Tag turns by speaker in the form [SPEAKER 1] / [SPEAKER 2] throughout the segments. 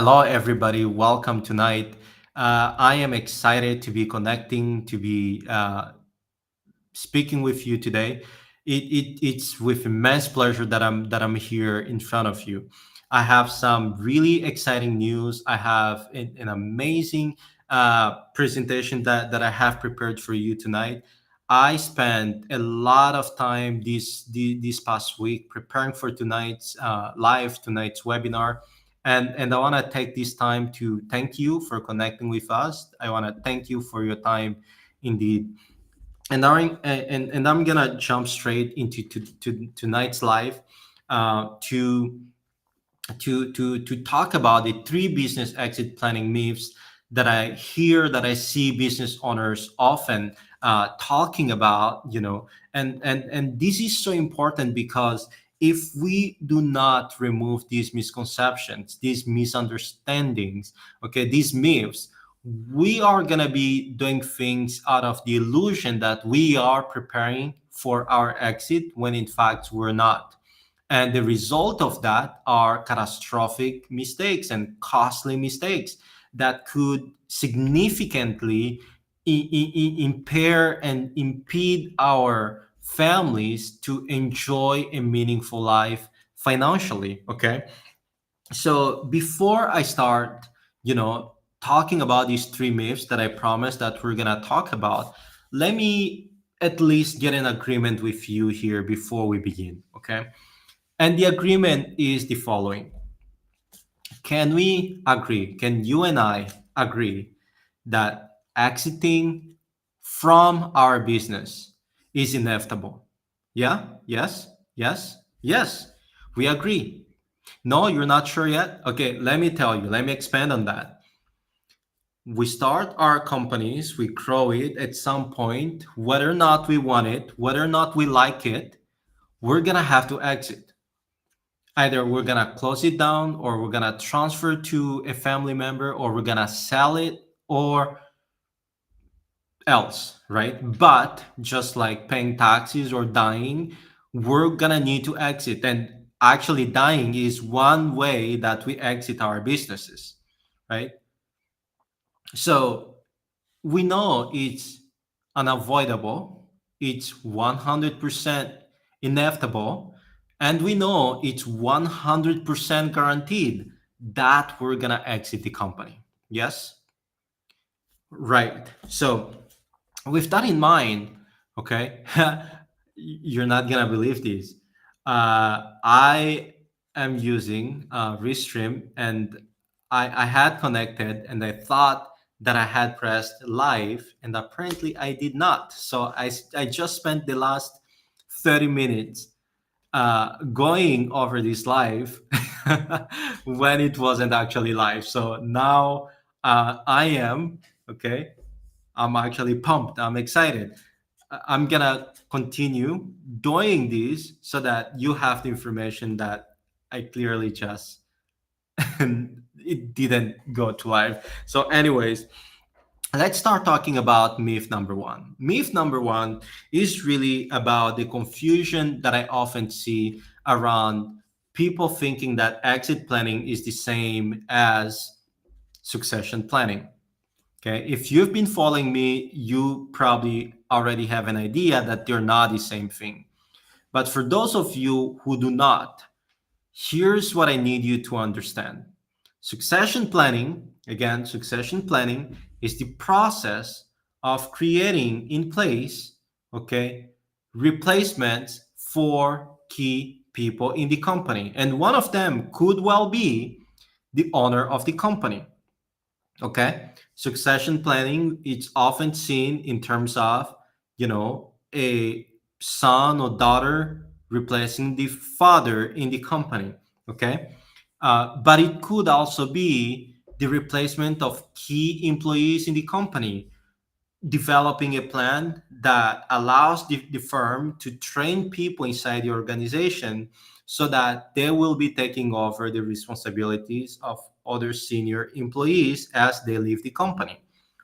[SPEAKER 1] Hello, everybody. Welcome tonight. I am excited to be connecting, to be speaking with you today. It's with immense pleasure that I'm here in front of you. I have some really exciting news. I have an amazing presentation that I have prepared for you tonight. I spent a lot of time this past week preparing for tonight's webinar, and I want to take this time to thank you for connecting with us. I want to thank you for your time, indeed. And I'm gonna jump straight into tonight's live to to talk about the three business exit planning myths that I see business owners often talking about. And this is so important because if we do not remove these misconceptions, these misunderstandings, okay, these myths, we are going to be doing things out of the illusion that we are preparing for our exit when in fact we're not. And the result of that are catastrophic mistakes and costly mistakes that could significantly impair and impede our families to enjoy a meaningful life financially. Okay. So before I start, talking about these three myths that I promised that we're going to talk about, let me at least get an agreement with you here before we begin. Okay. And the agreement is the following. Can we agree? Can you and I agree that exiting from our business is inevitable? Yeah? Yes? Yes? Yes. We agree. No, you're not sure yet? Okay, let me tell you. Let me expand on that. We start our companies, we grow it at some point, whether or not we want it, whether or not we like it, we're going to have to exit. Either we're gonna close it down, or we're gonna transfer to a family member, or we're gonna sell it, or else, right? But just like paying taxes or dying, we're gonna need to exit. And actually, dying is one way that we exit our businesses, right? So we know it's unavoidable, it's 100% inevitable, and we know it's 100% guaranteed that we're gonna exit the company. Yes? Right. So, with that in mind, okay, you're not gonna believe this. I am using Restream, and I had connected, and I thought that I had pressed live, and apparently I did not. So I just spent the last 30 minutes going over this live when it wasn't actually live. So now I am, okay, I'm actually pumped. I'm excited. I'm gonna continue doing this so that you have the information that I clearly just it didn't go to live. So, anyways, let's start talking about myth number one. Myth number one is really about the confusion that I often see around people thinking that exit planning is the same as succession planning. Okay, if you've been following me, you probably already have an idea that they're not the same thing. But for those of you who do not, here's what I need you to understand. Succession planning, again, succession planning is the process of creating in place, okay, replacements for key people in the company. And one of them could well be the owner of the company. Okay, succession planning, it's often seen in terms of, a son or daughter replacing the father in the company. Okay, but it could also be the replacement of key employees in the company, developing a plan that allows the firm to train people inside the organization so that they will be taking over the responsibilities of other senior employees as they leave the company.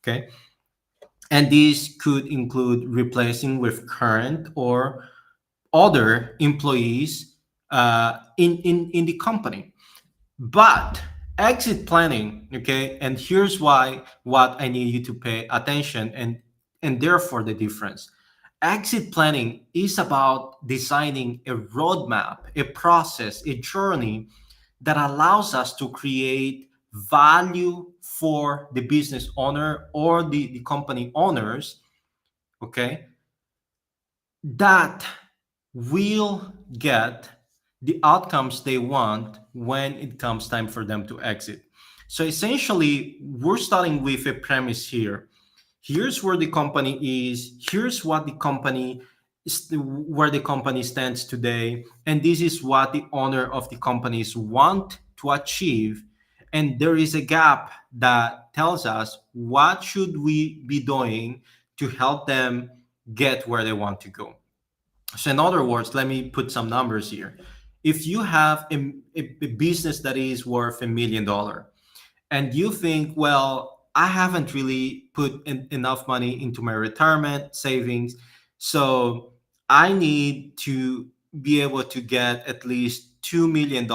[SPEAKER 1] Okay. And these could include replacing with current or other employees in the company. But Exit planning, okay? And here's why what I need you to pay attention and therefore the difference. Exit planning is about designing a roadmap, a process, a journey that allows us to create value for the business owner or the company owners, okay, that will get the outcomes they want when it comes time for them to exit. So essentially, we're starting with a premise here. Here's where the company is, here's what the company is, where the company stands today, and this is what the owner of the companies want to achieve. And there is a gap that tells us what should we be doing to help them get where they want to go. So, in other words, let me put some numbers here. If you have a business that is worth $1 million and you think, well, I haven't really put enough money into my retirement savings, so I need to be able to get at least $2 million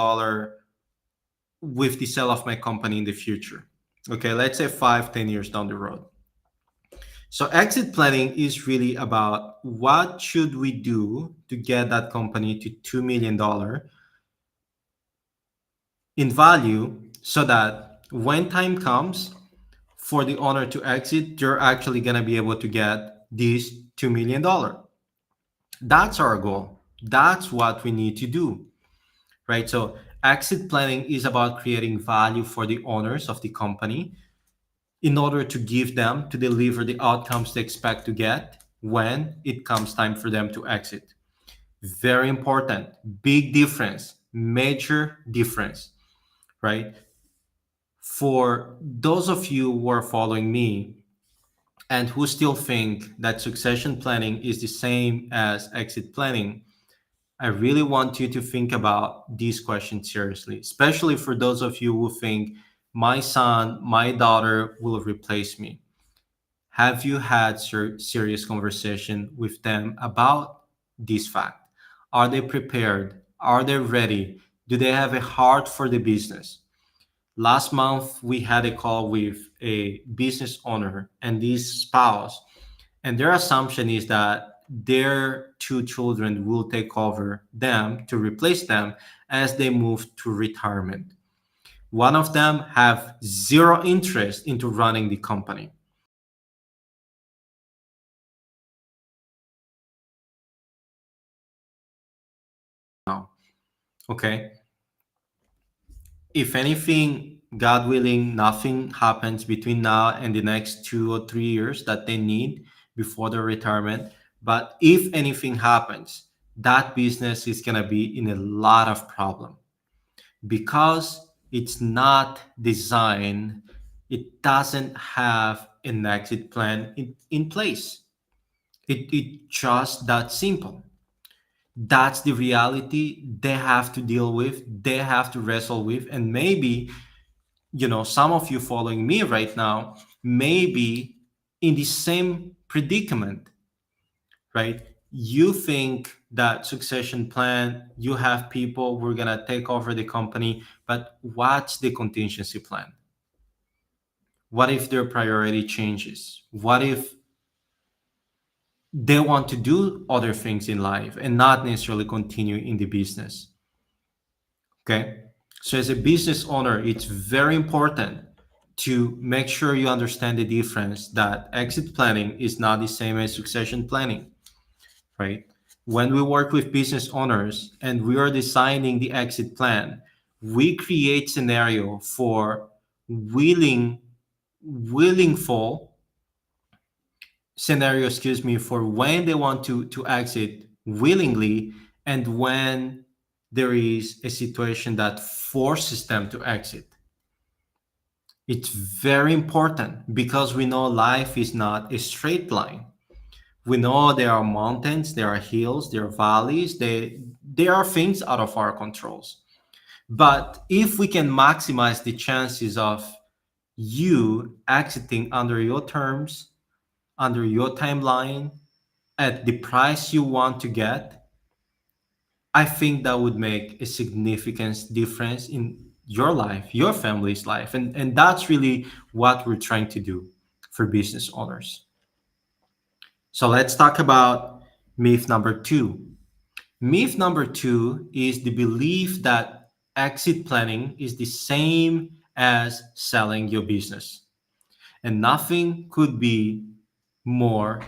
[SPEAKER 1] with the sale of my company in the future. Okay, let's say 5, 10 years down the road. So exit planning is really about what should we do to get that company to $2 million in value so that when time comes for the owner to exit, you're actually going to be able to get this $2 million. That's our goal. That's what we need to do, right? So exit planning is about creating value for the owners of the company in order to give them to deliver the outcomes they expect to get when it comes time for them to exit. Very important, big difference, major difference, right? For those of you who are following me and who still think that succession planning is the same as exit planning, I really want you to think about these questions seriously, especially for those of you who think my son, my daughter will replace me. Have you had serious conversation with them about this fact? Are they prepared? Are they ready? Do they have a heart for the business? Last month, we had a call with a business owner and his spouse, and their assumption is that their two children will take over them to replace them as they move to retirement. One of them have zero interest into running the company. Now, okay, if anything, God willing, nothing happens between now and the next 2 or 3 years that they need before their retirement. But if anything happens, that business is going to be in a lot of problem because it's not designed, it doesn't have an exit plan in place. It just that simple. That's the reality they have to deal with, they have to wrestle with, and maybe some of you following me right now may be in the same predicament, right? You think that succession plan, you have people who are going to take over the company, but what's the contingency plan? What if their priority changes? What if they want to do other things in life and not necessarily continue in the business? Okay. So, as a business owner, it's very important to make sure you understand the difference that exit planning is not the same as succession planning, right? When we work with business owners and we are designing the exit plan, we create scenario for willing, willingful scenario, excuse me, for when they want to exit willingly and when there is a situation that forces them to exit. It's very important because we know life is not a straight line. We know there are mountains, there are hills, there are valleys, there are things out of our controls. But if we can maximize the chances of you exiting under your terms, under your timeline, at the price you want to get, I think that would make a significant difference your life, your family's life. And that's really what we're trying to do for business owners. So let's talk about myth number two. Myth number two is the belief that exit planning is the same as selling your business. And nothing could be more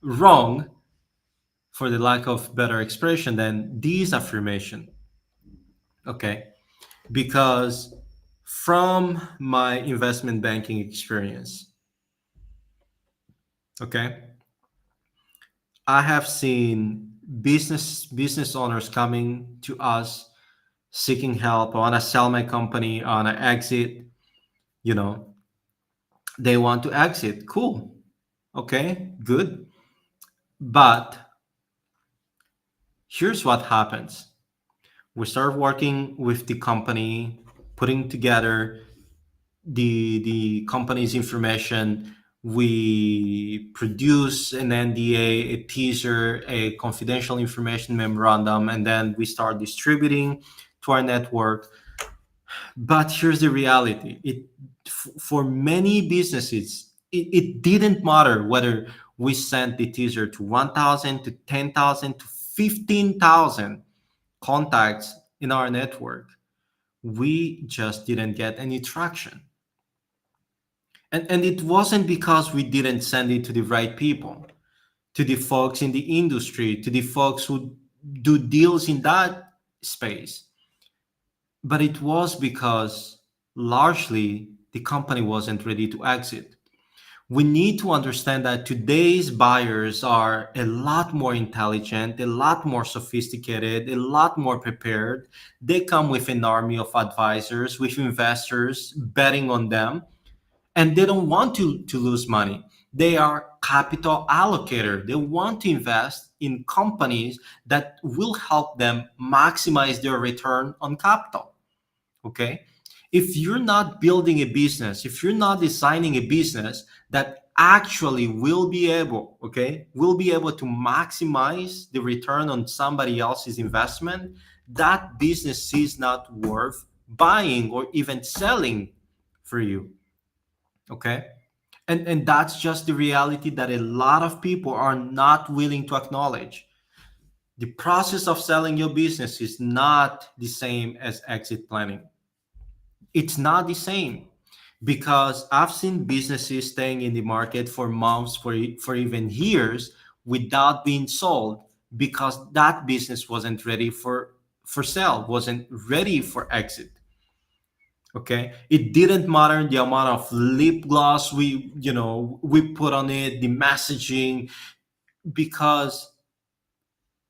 [SPEAKER 1] wrong, for the lack of better expression, than this affirmation. Okay. Because from my investment banking experience, okay, I have seen business owners coming to us seeking help. I want to sell my company, I want to exit. You know, they want to exit. Cool. Okay, good. But here's what happens. We start working with the company, putting together the company's information. We produce an NDA, a teaser, a confidential information memorandum, and then we start distributing to our network. But here's the reality: for many businesses, it didn't matter whether we sent the teaser to 1,000, to 10,000, to 15,000 contacts in our network. We just didn't get any traction. And it wasn't because we didn't send it to the right people, to the folks in the industry, to the folks who do deals in that space, but it was because largely the company wasn't ready to exit. We need to understand that today's buyers are a lot more intelligent, a lot more sophisticated, a lot more prepared. They come with an army of advisors, with investors betting on them, and they don't want to lose money. They are capital allocator. They want to invest in companies that will help them maximize their return on capital. Okay, if you're not building a business, if you're not designing a business that actually will be able to maximize the return on somebody else's investment, that business is not worth buying or even selling for you. Okay, and that's just the reality that a lot of people are not willing to acknowledge. The process of selling your business is not the same as exit planning. It's not the same, because I've seen businesses staying in the market for months, for even years, without being sold, because that business wasn't ready for sale, wasn't ready for exit. Okay, it didn't matter the amount of lip gloss we put on it, the messaging, because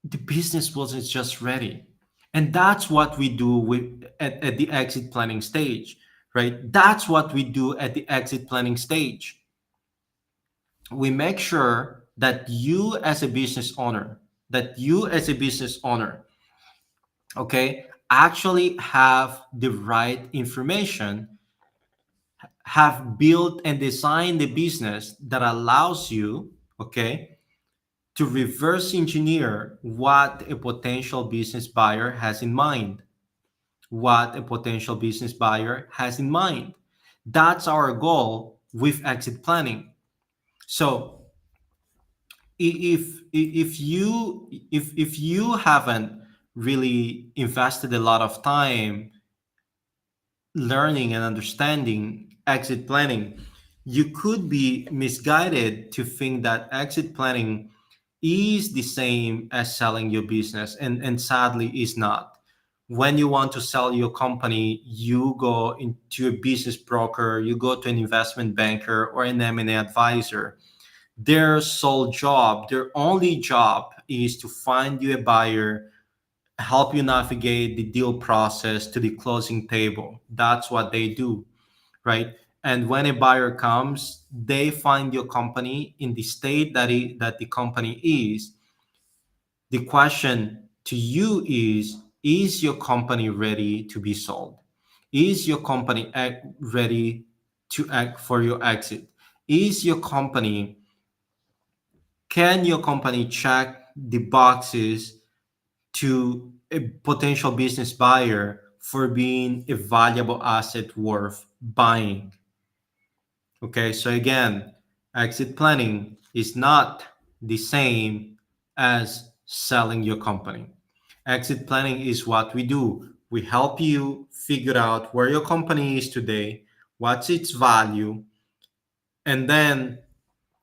[SPEAKER 1] the business wasn't just ready. And that's what we do at the exit planning stage, right? That's what we do at the exit planning stage. We make sure that you as a business owner, okay, actually have the right information, have built and designed the business that allows you, okay, to reverse engineer what a potential business buyer has in mind. What a potential business buyer has in mind. That's our goal with exit planning. So if you haven't really invested a lot of time learning and understanding exit planning, you could be misguided to think that exit planning is the same as selling your business, and sadly is not. When you want to sell your company, you go into a business broker, you go to an investment banker or an M&A advisor. Their sole job, their only job, is to find you a buyer, help you navigate the deal process to the closing table. That's what they do, right? And when a buyer comes, they find your company in the state that the company is. The question to you is your company ready to be sold? Is your company ready to act for your exit? Is your company, can your company check the boxes to a potential business buyer for being a valuable asset worth buying. Okay, so again, exit planning is not the same as selling your company. Exit planning is what we do. We help you figure out where your company is today, what's its value, and then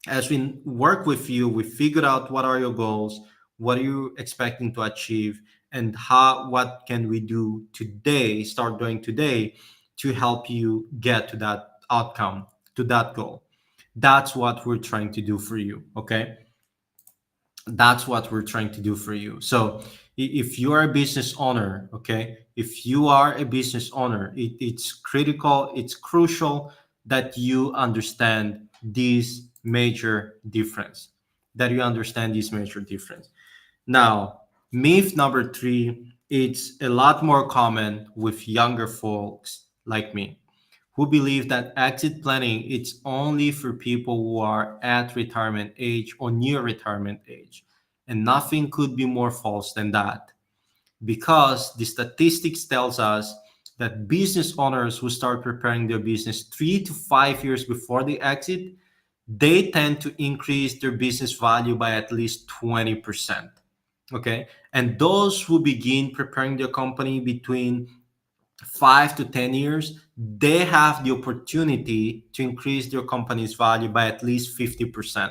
[SPEAKER 1] as we work with you, we figure out what are your goals, what are you expecting to achieve, and how what can we do today, start doing today to help you get to that outcome, to that goal. That's what we're trying to do for you. Okay, that's what we're trying to do for you. So if you are a business owner, okay, if you are a business owner, it's critical, it's crucial that you understand this major difference, that you understand this major difference. Now, myth number three, it's a lot more common with younger folks like me who believe that exit planning it's only for people who are at retirement age or near retirement age. And nothing could be more false than that because the statistics tells us that business owners who start preparing their business 3 to 5 years before they exit, they tend to increase their business value by at least 20%. Okay? And those who begin preparing their company between 5 to 10 years, they have the opportunity to increase their company's value by at least 50%,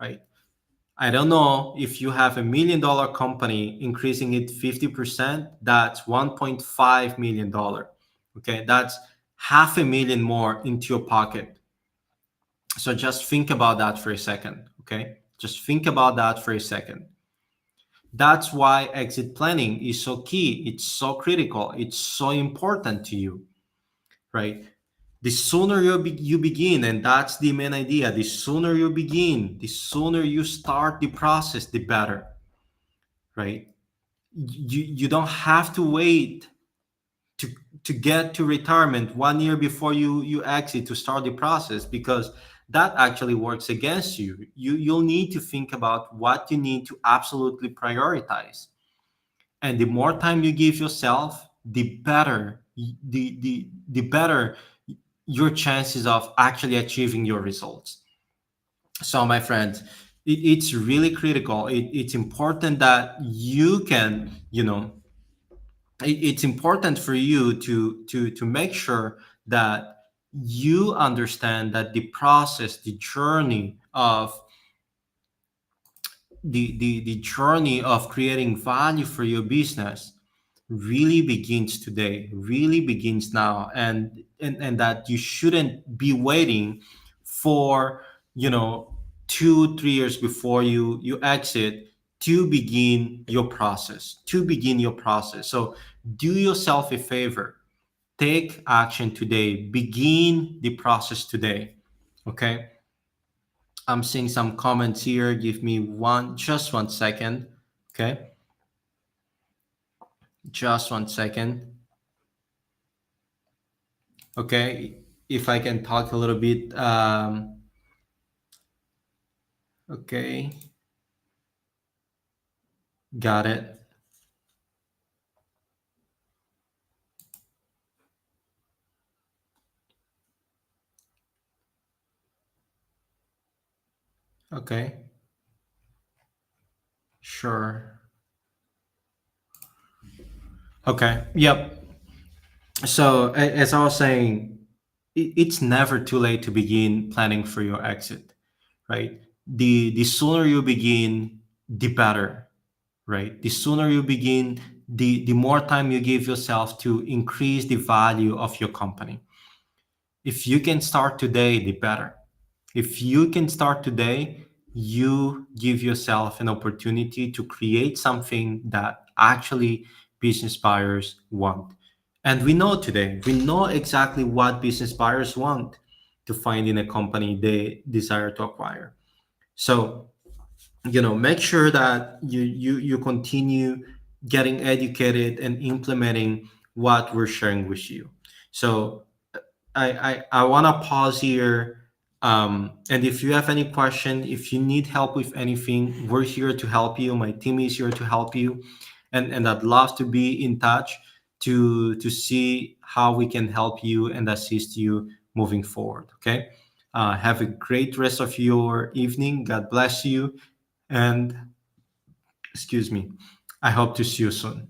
[SPEAKER 1] right? I don't know if you have $1 million company increasing it 50%, that's $1.5 million. Okay, that's half a million more into your pocket. So just think about that for a second. Okay, just think about that for a second. That's why exit planning is so key. It's so critical. It's so important to you, right? The sooner you begin, and that's the main idea, the sooner you begin, the sooner you start the process, the better, right? You don't have to wait to to get to retirement 1 year before you exit to start the process because that actually works against you. You'll need to think about what you need to absolutely prioritize, and the more time you give yourself, the better the better your chances of actually achieving your results. So my friends, it's really critical. It's important that you can, it's important for you to make sure that you understand that the process, the journey of the journey of creating value for your business really begins today, really begins now, and that you shouldn't be waiting for, you know 2 3 years before you exit to begin your process, so do yourself a favor, take action today, begin the process today. Okay, I'm seeing some comments here. Give me just 1 second. Okay, just 1 second. Okay, if I can talk a little bit. Okay, got it. Okay, sure. Okay, yep. So as I was saying, it's never too late to begin planning for your exit, right? The sooner you begin, the better, right? The sooner you begin, the more time you give yourself to increase the value of your company. If you can start today, the better. If you can start today, you give yourself an opportunity to create something that actually business buyers want. And we know today, we know exactly what business buyers want to find in a company they desire to acquire. So, make sure that you continue getting educated and implementing what we're sharing with you. So I want to pause here. And if you have any question, if you need help with anything, we're here to help you. My team is here to help you. And I'd love to be in touch. to see how we can help you and assist you moving forward. Okay. Have a great rest of your evening. God bless you. And excuse me. I hope to see you soon.